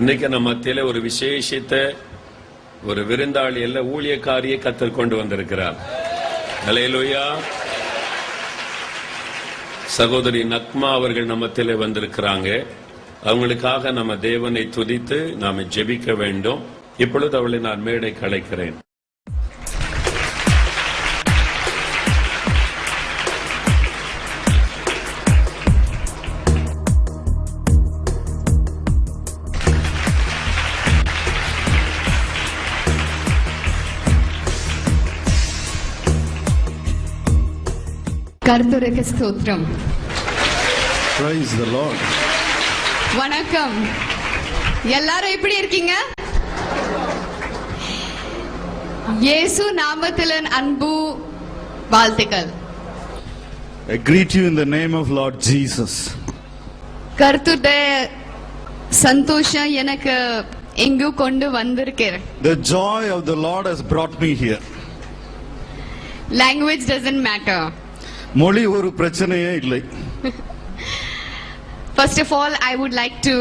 இன்னைக்கு நம்ம மத்தியில ஒரு விசேஷத்தை, ஒரு விருந்தாளி அல்ல, ஊழியக்காரியை கர்த்தர் கொண்டு வந்திருக்கிறார். அல்லேலூயா. சகோதரி நக்மா அவர்கள் நம்ம மத்தியில வந்திருக்கிறாங்க. அவங்களுக்காக நம்ம தேவனை துதித்து நாம ஜெபிக்க வேண்டும். இப்பொழுது அவளை நான் மேடைக்கு அழைக்கிறேன். கர்த்தருக்கு ஸ்தோத்திரம். Praise the Lord. வணக்கம். எல்லாரும் எப்படி இருக்கீங்க? இயேசு நாமத்தில் அன்பு வாழ்த்துக்கள். I greet you in the name of Lord Jesus. கர்த்தருடைய சந்தோஷம் எனக்கு எங்கு கொண்டு வந்திருக்கிறேன். The joy of the Lord has brought me here. Language doesn't matter. மொழி ஒரு பிரச்சனையே இல்லை. First of all, I would like to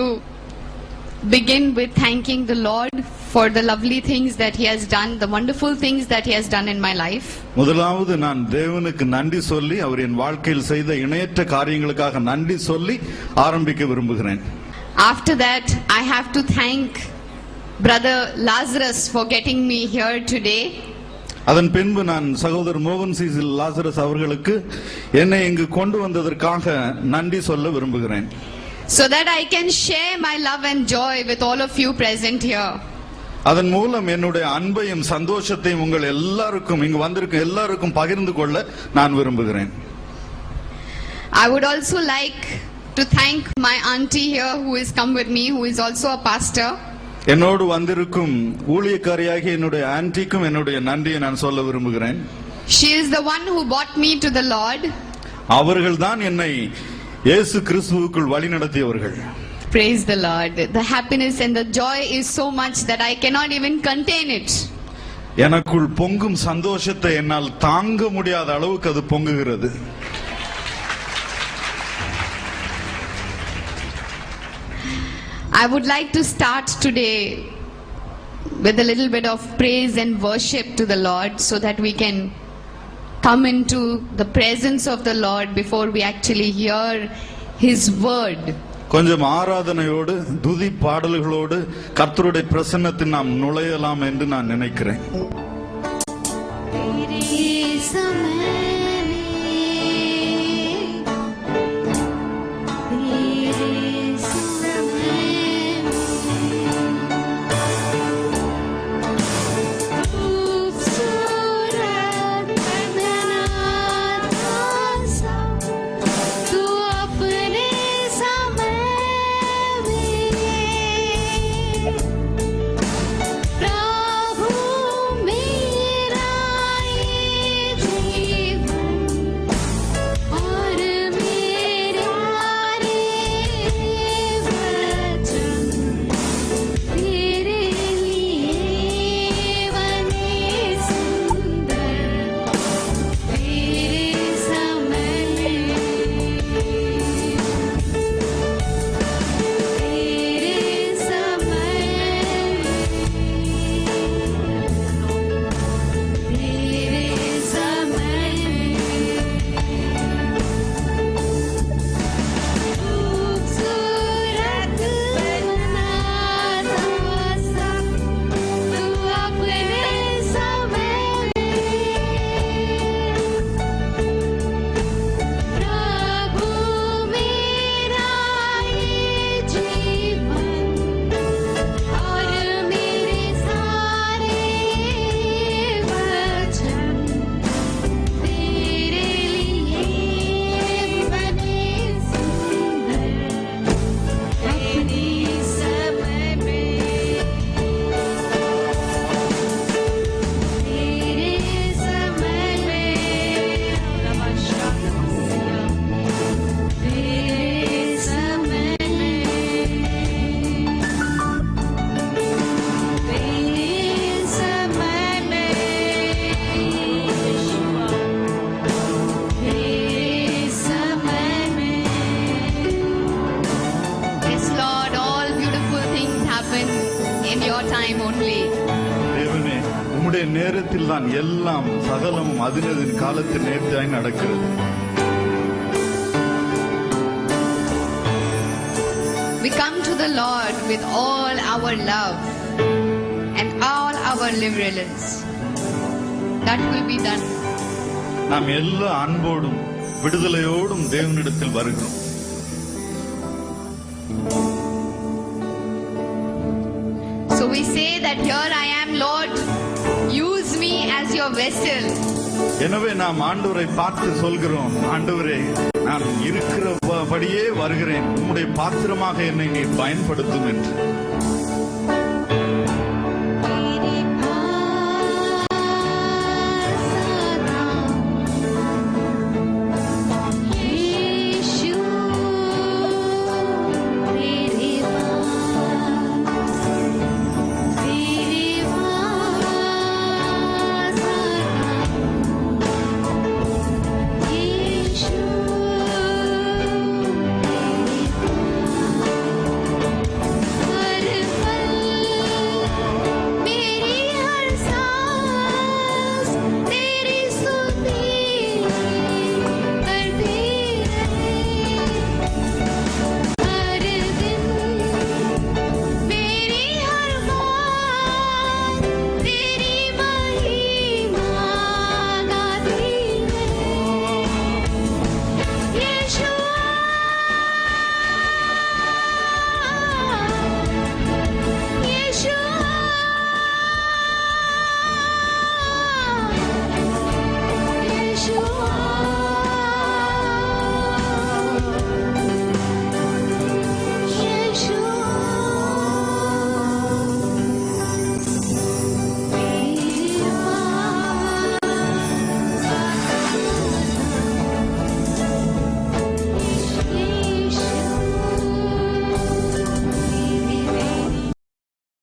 begin with thanking the Lord for the lovely things that He has done, the wonderful things that He has done in my life. முதலாவது நான் தேவனுக்கு நன்றி சொல்லி அவர் என் வாழ்க்கையில் செய்த இணையற்ற காரியங்களுக்காக நன்றி சொல்லி ஆரம்பிக்க விரும்புகிறேன். After that, I have to thank Brother Lazarus for getting me here today. அதன் பின்பு நான் சகோதரர் மோகன் சி லாசரஸ் அவர்களுக்கு என்னை இங்கு கொண்டு வந்ததற்காக நன்றி சொல்ல விரும்புகிறேன். So that I can share my love and joy with all of you present here. அதன் மூலம் என்னுடைய அன்பையும் சந்தோஷத்தையும் உங்கள் எல்லாருக்கும் இங்கு வந்திருக்கும் எல்லாருக்கும் பகிர்ந்து கொள்ள நான் விரும்புகிறேன். I would also like to thank my auntie here who has come with me, who is also a pastor. என்னோடு வந்திருக்கும் ஊழியக்காரியாகிய என்னுடைய ஆன்டிக்கும் என்னுடைய நன்றியை நான் சொல்ல விரும்புகிறேன். She is the one who brought me to the Lord. அவர்கள்தான் என்னை இயேசு கிறிஸ்துவுக்குள் வழிநடத்தியவர்கள். Praise the Lord. The happiness and the joy is so much that I cannot even contain it. எனக்குள் பொங்கும் சந்தோஷத்தை என்னால் தாங்க முடியாத அளவுக்கு அது பொங்குகிறது. I would like to start today with a little bit of praise and worship to the Lord so that we can come into the presence of the Lord before we actually hear His word. கொஞ்சம் ஆராதனையோடு துதி பாடல்களோடு கர்த்தருடைய பிரசன்னத்தில் நாம் நுழையலாம் என்று நான் நினைக்கிறேன். प्रभु में நேரத்தில் தான் எல்லாம் சகலமும் அதினதின் காலத்தில் நேர்த்தியாய் நடக்கிறது. We come to the Lord with all our love and all our liberalness. That will be done. நாம் எல்லா அன்போடும் விடுதலையோடும் தேவனிடத்தில் வருகிறோம். So we say that here I am, Lord, use me as your vessel. எனவே நாம் ஆண்டவரை பார்த்து சொல்கிறோம், ஆண்டவரே நான் இருக்கிறபடியே வருகிறேன், உம்முடைய பாத்திரமாக என்னை நீர் பயன்படுத்தும் என்று.